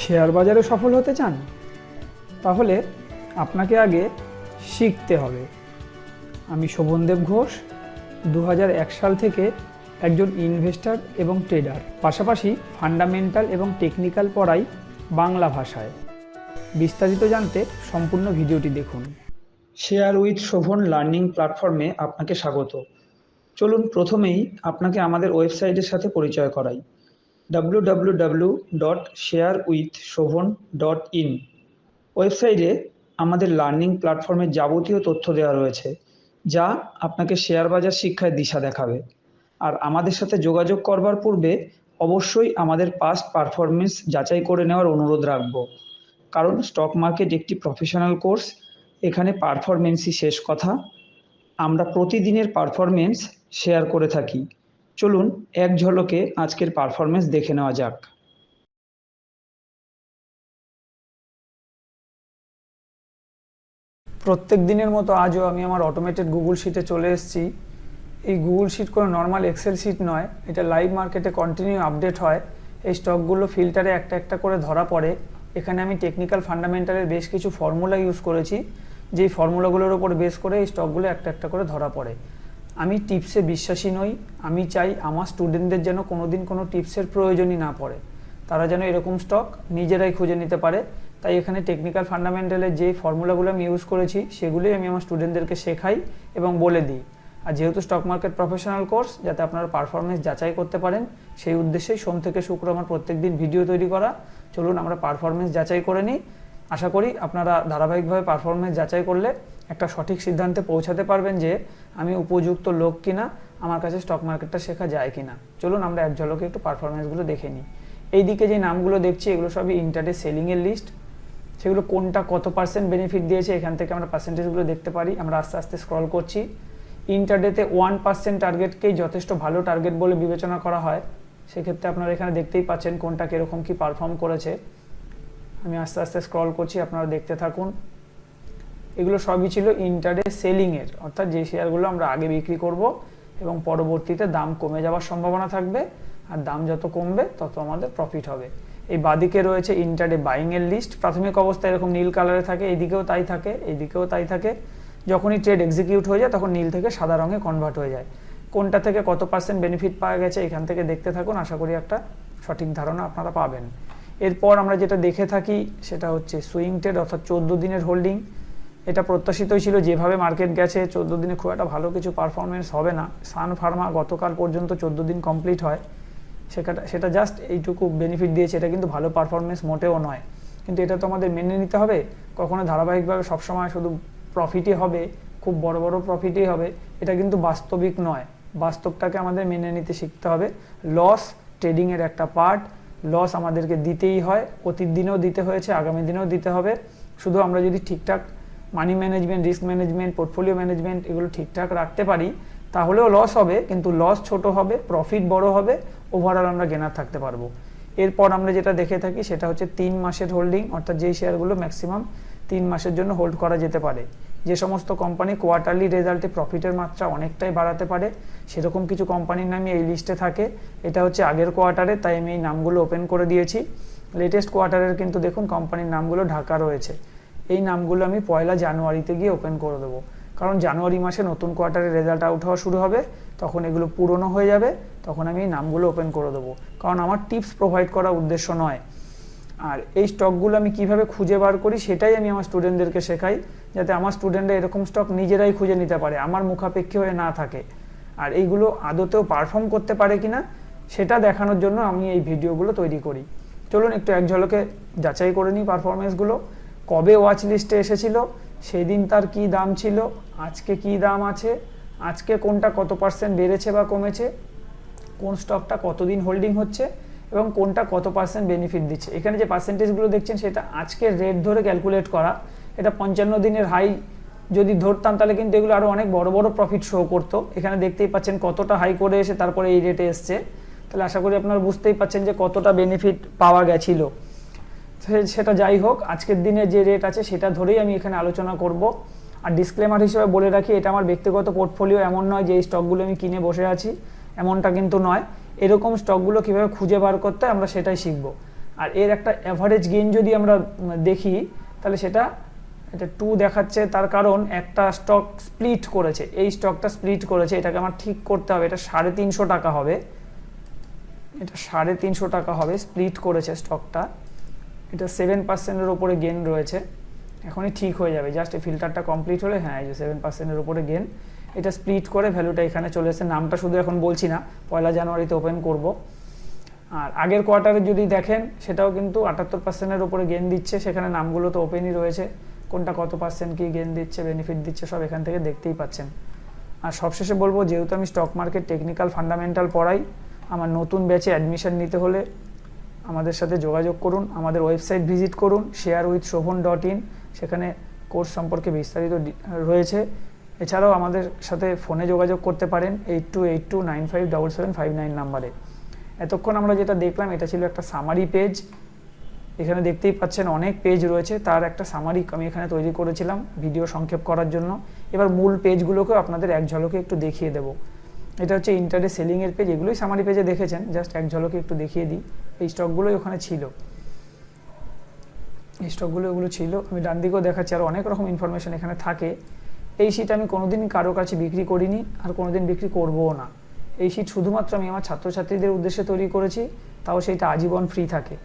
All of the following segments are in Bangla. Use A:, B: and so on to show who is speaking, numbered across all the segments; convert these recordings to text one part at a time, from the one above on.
A: শেয়ার বাজারে সফল হতে চান? তাহলে আপনাকে আগে শিখতে হবে। আমি শোভনদেব ঘোষ, 2001 সাল থেকে একজন ইনভেস্টর এবং ট্রেডার, পাশাপাশি ফান্ডামেন্টাল এবং টেকনিক্যাল পড়াই বাংলা ভাষায়। বিস্তারিত জানতে সম্পূর্ণ ভিডিওটি দেখুন। শেয়ার উইথ শোভন লার্নিং প্ল্যাটফর্মে আপনাকে স্বাগত। চলুন প্রথমেই আপনাকে আমাদের ওয়েবসাইটের সাথে পরিচয় করাই। www.sharewithshobhan.in ওয়েবসাইটে আমাদের লার্নিং প্ল্যাটফর্মের যাবতীয় তথ্য দেওয়া রয়েছে, যা আপনাকে শেয়ার বাজার শিক্ষায় দিশা দেখাবে। আর আমাদের সাথে যোগাযোগ করবার পূর্বে অবশ্যই আমাদের পাস্ট পারফরমেন্স যাচাই করে নেওয়ার অনুরোধ রাখব, কারণ স্টক মার্কেট একটি প্রফেশনাল কোর্স। এখানে পারফরমেন্সই শেষ কথা। আমরা প্রতিদিনের পারফরমেন্স শেয়ার করে থাকি। চলুন এক ঝলকে আজকের পারফরমেন্স দেখে নেওয়া যাক। প্রত্যেক দিনের মতো আজও আমি আমার অটোমেটেড গুগল শিটে চলে এসেছি। এই গুগল শিট কোনো নর্মাল এক্সেল শিট নয়, এটা লাইভ মার্কেটে কন্টিনিউ আপডেট হয়। এই স্টকগুলো ফিল্টারে একটা একটা করে ধরা পড়ে। এখানে আমি টেকনিক্যাল ফান্ডামেন্টালের বেশ কিছু ফর্মুলা ইউজ করেছি, যেই ফর্মুলাগুলোর উপর বেস করে এই স্টকগুলো একটা একটা করে ধরা পড়ে। আমি টিপসে বিশ্বাসী নই। আমি চাই আমার স্টুডেন্টদের যেন কোনোদিন কোনো টিপসের প্রয়োজনই না পড়ে, তারা যেন এরকম স্টক নিজেরাই খুঁজে নিতে পারে। তাই এখানে টেকনিক্যাল ফান্ডামেন্টালের যে ফর্মুলাগুলো আমি ইউজ করেছি সেগুলোই আমি আমার স্টুডেন্টদেরকে শেখাই এবং বলে দিই। আর যেহেতু স্টক মার্কেট প্রফেশনাল কোর্স, যাতে আপনারা পারফরমেন্স যাচাই করতে পারেন, সেই উদ্দেশ্যেই সোম থেকে শুক্র আমার প্রত্যেক দিন ভিডিও তৈরি করা। চলুন আমরা পারফরমেন্স যাচাই করে নিই। আশা করি আপনারা ধারাবাহিকভাবে পারফরমেন্স যাচাই করলে একটা সঠিক সিদ্ধান্তে পৌঁছাতে পারবেন যে আমি উপযুক্ত লোক কিনা, আমার কাছে স্টক মার্কেটটা শেখা যায় কিনা। চলুন আমরা এক ঝলকে একটু পারফরমেন্সগুলো দেখে নিই। এইদিকে যে নামগুলো দেখছি এগুলো সবই ইন্টারডে সেলিংয়ের লিস্ট। সেগুলো কোনটা কত পার্সেন্ট বেনিফিট দিয়েছে এখান থেকে আমরা পার্সেন্টেজগুলো দেখতে পারি। আমরা আস্তে আস্তে স্ক্রল করছি। ইন্টারডেতে 1% টার্গেটকেই যথেষ্ট ভালো টার্গেট বলে বিবেচনা করা হয়। সেক্ষেত্রে আপনারা এখানে দেখতেই পাচ্ছেন কোনটা কীরকম কী পারফর্ম করেছে। আমি আস্তে আস্তে স্ক্রল করছি, আপনারা দেখতে থাকুন। এগুলো সবই ছিল ইন্টারডে সেলিংয়ের, অর্থাৎ যে শেয়ারগুলো আমরা আগে বিক্রি করব এবং পরবর্তীতে দাম কমে যাওয়ার সম্ভাবনা থাকবে, আর দাম যত কমবে তত আমাদের প্রফিট হবে। এই বাদিকে রয়েছে ইন্টারডে বাইংয়ের লিস্ট। প্রাথমিক অবস্থায় এরকম নীল কালারে থাকে, এইদিকেও তাই থাকে, এইদিকেও তাই থাকে। যখনই ট্রেড এক্সিকিউট হয়ে যায় তখন নীল থেকে সাদা রঙে কনভার্ট হয়ে যায়। কোনটা থেকে কত পার্সেন্ট বেনিফিট পাওয়া গেছে এখান থেকে দেখতে থাকুন, আশা করি একটা সঠিক ধারণা আপনারা পাবেন। এরপর আমরা যেটা দেখে থাকি সেটা হচ্ছে সুইং ট্রেড, অর্থাৎ 14 দিনের হোল্ডিং। এটা প্রত্যাশিতই ছিল, যেভাবে মার্কেট গেছে 14 দিনে খুব একটা ভালো কিছু পারফরমেন্স হবে না। সান ফার্মা গতকাল পর্যন্ত 14 দিন কমপ্লিট হয়, সেটা জাস্ট এইটুকু বেনিফিট দিয়েছে। এটা কিন্তু ভালো পারফরমেন্স মোটেও নয়, কিন্তু এটা তো আমাদের মেনে নিতে হবে। কখনো ধারাবাহিকভাবে সবসময় শুধু প্রফিটই হবে, খুব বড় বড় প্রফিটই হবে, এটা কিন্তু বাস্তবিক নয়। বাস্তবটাকে আমাদের মেনে নিতে শিখতে হবে। লস ট্রেডিংয়ের একটা পার্ট, লস আমাদেরকে দিতেই হয়। অতীত দিনেও দিতে হয়েছে, আগামী দিনেও দিতে হবে। শুধু আমরা যদি ঠিকঠাক money management, risk management, portfolio management এগুলো ঠিকঠাক রাখতে পারি, তাহলেও লস হবে, কিন্তু লস ছোট হবে, প্রফিট বড় হবে, ওভারঅল আমরা গেনার থাকতে পারবো। এরপর আমরা যেটা দেখে থাকি সেটা হচ্ছে 3 মাসের হোল্ডিং, অর্থাৎ যেই শেয়ারগুলো ম্যাক্সিমাম 3 মাসের জন্য হোল্ড করা যেতে পারে। যে সমস্ত কোম্পানি কোয়ার্টারলি রেজাল্টে প্রফিটের মাত্রা অনেকটাই বাড়াতে পারে, সেরকম কিছু কোম্পানির নামই এই লিস্টে থাকে। এটা হচ্ছে আগের কোয়ার্টারে, তাই আমি এই নামগুলো ওপেন করে দিয়েছি। লেটেস্ট কোয়ার্টারের কিন্তু দেখুন কোম্পানির নামগুলো ঢাকা রয়েছে। এই নামগুলো আমি 1 জানুয়ারিতে গিয়ে ওপেন করে দেবো, কারণ জানুয়ারি মাসে নতুন কোয়ার্টারের রেজাল্ট আউট হওয়া শুরু হবে, তখন এগুলো পুরনো হয়ে যাবে, তখন আমি এই নামগুলো ওপেন করে দেবো। কারণ আমার টিপস প্রোভাইড করা উদ্দেশ্য নয়। আর এই স্টকগুলো আমি কিভাবে খুঁজে বার করি সেটাই আমি আমার স্টুডেন্টদেরকে শেখাই, যাতে আমার স্টুডেন্টরা এরকম স্টক নিজেরাই খুঁজে নিতে পারে, আমার মুখাপেক্ষী হয়ে না থাকে। আর এইগুলো আদতেও পারফর্ম করতে পারে কিনা সেটা দেখানোর জন্য আমি এই ভিডিওগুলো তৈরি করি। চলুন একটু এক ঝলকে যাচাই করে নিই পারফরমেন্সগুলো। কবে ওয়াচ লিস্টে এসেছিল, সেদিন তার কি দাম ছিল, আজকে কি দাম আছে, আজকে কোনটা কত পার্সেন্ট বেড়েছে বা কমেছে, কোন স্টকটা কতদিন হোল্ডিং হচ্ছে এবং কোনটা কত পার্সেন্ট বেনিফিট দিচ্ছে। এখানে যে পার্সেন্টেজগুলো দেখছেন সেটা আজকের রেট ধরে ক্যালকুলেট করা। এটা 55 দিনের হাই যদি ধরতাম তাহলে কিন্তু এগুলো আরও অনেক বড় বড় প্রফিট শো করতো। এখানে দেখতেই পাচ্ছেন কতটা হাই করে এসে তারপরে এই রেটে এসছে, তাহলে আশা করি আপনারা বুঝতেই পাচ্ছেন যে কতটা বেনিফিট পাওয়া গেছিলো। সেটা যাই হোক, আজকের দিনে যে রেট আছে সেটা ধরেই আমি এখানে আলোচনা করব। আর ডিসক্লেমার হিসেবে বলে রাখি, এটা আমার ব্যক্তিগত পোর্টফোলিও এমন নয় যে এই স্টকগুলো আমি কিনে বসে আছি, এমনটা কিন্তু নয়। এরকম স্টকগুলো কীভাবে খুঁজে বার করতে হয় আমরা সেটাই শিখব। আর এর একটা অ্যাভারেজ গেইন যদি আমরা দেখি তাহলে এটা 2 দেখাচ্ছে, তার কারণ একটা স্টক স্প্লিট করেছে, এই স্টকটা স্প্লিট করেছে, এটাকে আমার ঠিক করতে হবে, এটা 350 টাকা হবে, এটা 350 টাকা হবে, স্প্লিট করেছে স্টকটা, এটা 7%-এর উপরে গেন রয়েছে, এখনই ঠিক হয়ে যাবে, জাস্ট এই ফিল্টারটা কমপ্লিট হলে, হ্যাঁ এই যে 7%-এর উপরে গেন, এটা স্প্লিট করে ভ্যালুটা এখানে চলে এসেছে, নামটা শুধু এখন বলছি না, 1 জানুয়ারিতে ওপেন করব। আর আগের কোয়ার্টারে যদি দেখেন সেটাও কিন্তু 78%-এর উপরে গেন দিচ্ছে, সেখানে নামগুলো তো ওপেনই রয়েছে, কোনটা কত পার্সেন্ট কি গেন দিচ্ছে, বেনিফিট দিচ্ছে, সব এখান থেকে দেখতেই পাচ্ছেন। আর সবশেষে বলবো, যেহেতু আমি স্টক মার্কেট টেকনিক্যাল ফান্ডামেন্টাল পড়াই, আমার নতুন ব্যাচে অ্যাডমিশন নিতে হলে আমাদের সাথে যোগাযোগ করুন, আমাদের ওয়েবসাইট ভিজিট করুন sharewithshobhan.in, সেখানে কোর্স সম্পর্কে বিস্তারিত রয়েছে। এছাড়াও আমাদের সাথে ফোনে যোগাযোগ করতে পারেন 8282957759 নাম্বারে। এতক্ষণ আমরা যেটা দেখলাম এটা ছিল একটা সামারি পেজ, এখানে দেখতেই পাচ্ছেন অনেক পেজ রয়েছে, তার একটা সামারি আমি এখানে তৈরি করেছিলাম ভিডিও সংক্ষেপ করার জন্য। এবার মূল পেজগুলোকেও আপনাদের এক ঝলকে একটু দেখিয়ে দেবো। এটা হচ্ছে ইন্টারডে সেলিংয়ের পেজ, এগুলোই সামারি পেজে দেখেছেন, জাস্ট এক ঝলকে একটু দেখিয়ে দিই। এই স্টকগুলোই ওখানে ছিল, এই স্টকগুলো এগুলো ছিল, আমি ডান দিকেও দেখাচ্ছি, আর অনেক রকম ইনফরমেশন এখানে থাকে। এই শিট আমি কোনোদিন কারো কাছে বিক্রি করিনি, আর কোনোদিন বিক্রি করবও না। এই শিট শুধুমাত্র আমি আমার ছাত্রছাত্রীদের উদ্দেশ্যে তৈরি করেছি, তাও সেইটা আজীবন ফ্রি থাকে।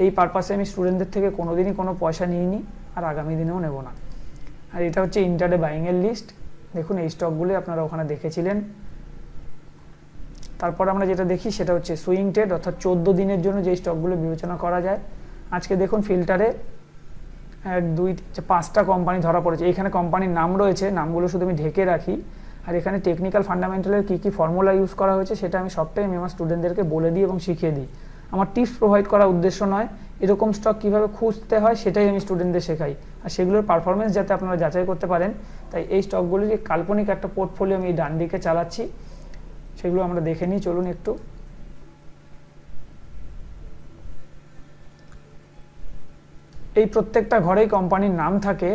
A: এই পারপাসে আমি স্টুডেন্টদের থেকে কোনোদিনই কোনো পয়সা নিইনি, আর আগামী দিনেও নেব না। আর এটা হচ্ছে ইন্টারডে বাইংয়ের লিস্ট, দেখুন এই স্টকগুলো আপনারা ওখানে দেখেছিলেন। তারপর আমরা যেটা দেখি সেটা হচ্ছে সুইং ট্রেড, অর্থাৎ 14 দিনের জন্য যে স্টকগুলো বিবেচনা করা যায়। আজকে দেখুন ফিল্টারে 1 2 3 4টা কোম্পানি ধরা পড়েছে, এখানে কোম্পানির নাম রয়েছে, নামগুলো শুধু আমি ঢেকে রাখি। আর এখানে টেকনিক্যাল ফান্ডামেন্টালের কী কী ফর্মুলা ইউজ করা হয়েছে সেটা আমি সবটাই আমি আমার স্টুডেন্টদেরকে বলে দিই এবং শিখিয়ে দিই। আমার টিপস প্রোভাইড করার উদ্দেশ্য নয়, এরকম স্টক কীভাবে খুঁজতে হয় সেটাই আমি স্টুডেন্টদের শেখাই, আর সেগুলোর পারফরমেন্স যাতে আপনারা যাচাই করতে পারেন। তাই এই স্টকগুলির কাল্পনিক একটা পোর্টফোলিও আমি ডান দিকে চালাচ্ছি, সেগুলো আমরা দেখে নিই, চলুন একটু। এই প্রত্যেকটা ঘরেই কোম্পানির নাম থাকে,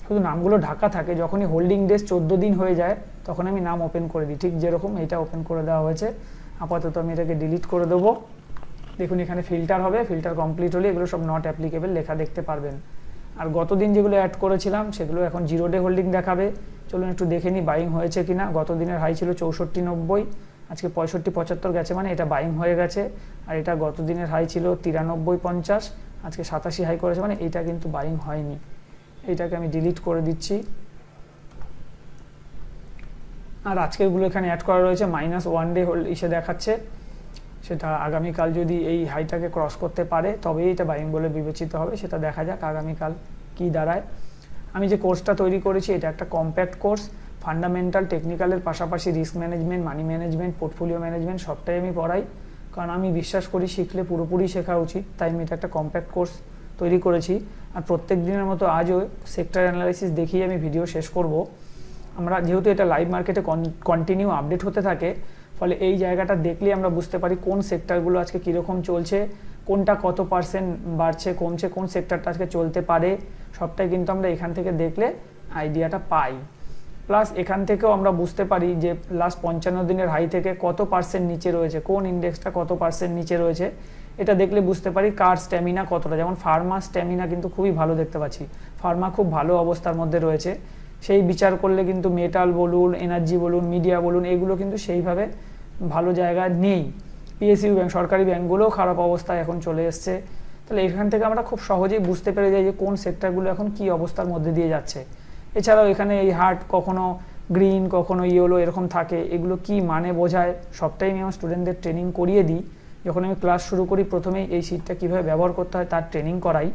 A: শুধু নামগুলো ঢাকা থাকে, যখনই হোল্ডিং ডেজ 14 দিন হয়ে যায় তখন আমি নাম ওপেন করে দিই, ঠিক যেরকম এইটা ওপেন করে দেওয়া হয়েছে। আপাতত আমি এটাকে ডিলিট করে দেবো। দেখুন এখানে ফিল্টার হবে, ফিল্টার কমপ্লিট হলে এগুলো সব নট অ্যাপ্লিকেবল লেখা দেখতে পারবেন। আর গতদিন যেগুলো অ্যাড করেছিলাম সেগুলো এখন 0 ডে হোল্ডিং দেখাবে। চলুন একটু দেখে নিই বাইং হয়েছে কিনা। গত দিনের হাই ছিল 64.90, আজকে 65.75 গেছে, মানে এটা বাইং হয়ে গেছে। আর এটা গত দিনের হাই ছিল 93.50, আজকে 87 হাই করেছে, মানে এটা কিন্তু বাইং হয়নি। এইটাকে আমি ডিলিট করে দিচ্ছি। আর আজকেরগুলো এখানে অ্যাড করা রয়েছে, -1 ডে হোল্ড এসে দেখাচ্ছে, সেটা আগামীকাল যদি এই হাইটাকে ক্রস করতে পারে তবেই এটা বাইং বলে বিবেচিত হবে, সেটা দেখা যাক আগামীকাল কি দাঁড়ায়। আমি যে কোর্সটা তৈরি করেছি এটা একটা কম্প্যাক্ট কোর্স, ফান্ডামেন্টাল টেকনিক্যালের পাশাপাশি risk management, money management, portfolio management সবটাই আমি পড়াই, কারণ আমি বিশ্বাস করি শিখলে পুরোপুরি শেখা উচিত। তাই আমি এটা একটা কম্প্যাক্ট কোর্স তৈরি করেছি। আর প্রত্যেক দিনের মতো আজও সেক্টর অ্যানালাইসিস দেখিয়ে আমি ভিডিও শেষ করব। আমরা যেহেতু এটা লাইভ মার্কেটে কন্টিনিউ আপডেট হতে থাকে, ফলে এই জায়গাটা দেখলেই আমরা বুঝতে পারি কোন সেক্টরগুলো আজকে কীরকম চলছে, কোনটা কত পার্সেন্ট বাড়ছে কমছে, কোন সেক্টরটা আজকে চলতে পারে, সবটাই কিন্তু আমরা এখান থেকে দেখলে আইডিয়াটা পাই। প্লাস এখান থেকেও আমরা বুঝতে পারি যে লাস্ট 55 দিনের হাই থেকে কত পার্সেন্ট নিচে রয়েছে, কোন ইন্ডেক্সটা কত পার্সেন্ট নিচে রয়েছে, এটা দেখলে বুঝতে পারি কার স্ট্যামিনা কতটা। যেমন ফার্মা স্ট্যামিনা কিন্তু খুবই ভালো দেখতে পাচ্ছি, ফার্মা খুব ভালো অবস্থার মধ্যে রয়েছে। সেই বিচার করলে কিন্তু মেটাল বলুন, এনার্জি বলুন, মিডিয়া বলুন, এগুলো কিন্তু সেইভাবে ভালো জায়গায় নেই। পিএসইউ ব্যাংক, সরকারি ব্যাংকগুলোও খারাপ অবস্থায় এখন চলে এসছে। তাহলে এখান থেকে আমরা খুব সহজেই বুঝতে পেরে যাই যে কোন সেক্টরগুলো এখন কী অবস্থার মধ্যে দিয়ে যাচ্ছে। এছাড়াও এখানে এই হার্ট কখনো গ্রিন কখনো ইয়েলো এরকম থাকে, এগুলো কি মানে বোঝায় সবটাই আমি আমার স্টুডেন্টদের ট্রেনিং করিয়ে দিই। যখন আমি ক্লাস শুরু করি প্রথমেই এই শিটটা কীভাবে ব্যবহার করতে হয় তার ট্রেনিং করাই।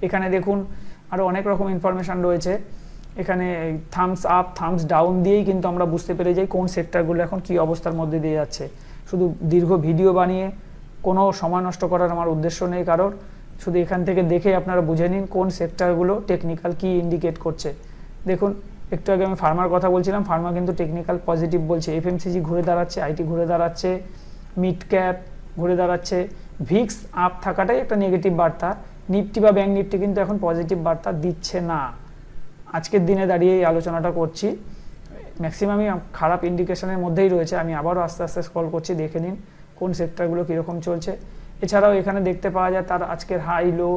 A: এখানে দেখুন আরও অনেক রকম ইনফরমেশান রয়েছে, এখানে থামস আপ থামস ডাউন দিয়েই কিন্তু আমরা বুঝতে পেরে যাই কোন সেক্টরগুলো এখন কী অবস্থার মধ্যে দিয়ে যাচ্ছে। শুধু দীর্ঘ ভিডিও বানিয়ে কোনো সময় নষ্ট করার আমার উদ্দেশ্য নেই কারোর, শুধু এখান থেকে দেখে আপনারা বুঝে নিন কোন সেক্টরগুলো টেকনিক্যাল কী ইন্ডিকেট করছে। দেখুন একটু আগে আমি ফার্মার কথা বলছিলাম, ফার্মা কিন্তু টেকনিক্যাল পজিটিভ বলছে, এফএমসিজি ঘুরে দাঁড়াচ্ছে, আইটি ঘুরে দাঁড়াচ্ছে, মিড ক্যাপ ঘুরে দাঁড়াচ্ছে, ভিক্স আপ থাকাটাই একটা নেগেটিভ বার্তা। নিফটি বা ব্যাংক নিফটি কিন্তু এখন পজিটিভ বার্তা দিচ্ছে না। আজকের দিনে দাঁড়িয়ে এই আলোচনাটা করছি, ম্যাক্সিমামই খারাপ ইন্ডিকেশনের মধ্যেই রয়েছে। আমি আবারও আস্তে আস্তে স্ক্রল করছি, দেখে নিন কোন সেক্টরগুলো কীরকম চলছে। এছাড়াও এখানে দেখতে পাওয়া যায় তার আজকের হাই লো,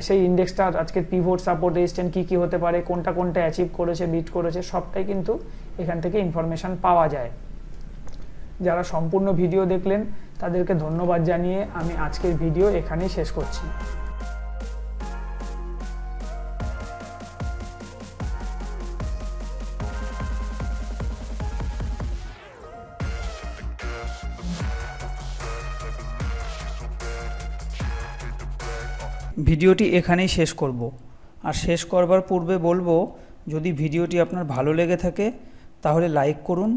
A: সেই ইন্ডেক্সটার আজকের পিভট সাপোর্ট রেজিস্ট্যান্স কী কী হতে পারে, কোনটা কোনটা অ্যাচিভ করেছে, বিট করেছে, সবটাই কিন্তু এখান থেকে ইনফরমেশান পাওয়া যায়। যারা সম্পূর্ণ ভিডিও দেখলেন তাদেরকে ধন্যবাদ জানিয়ে আমি আজকের ভিডিও এখানেই শেষ করছি। ভিডিওটি এখানেই শেষ করব, আর শেষ করবার পূর্বে বলবো, যদি ভিডিওটি আপনার ভালো লেগে থাকে তাহলে লাইক করুন,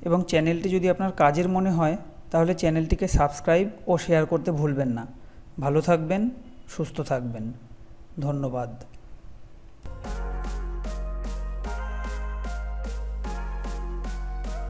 A: এবং চ্যানেলটি যদি আপনার কাজের মনে হয় তাহলে চ্যানেলটিকে সাবস্ক্রাইব ও শেয়ার করতে ভুলবেন না। ভালো থাকবেন, সুস্থ থাকবেন। ধন্যবাদ।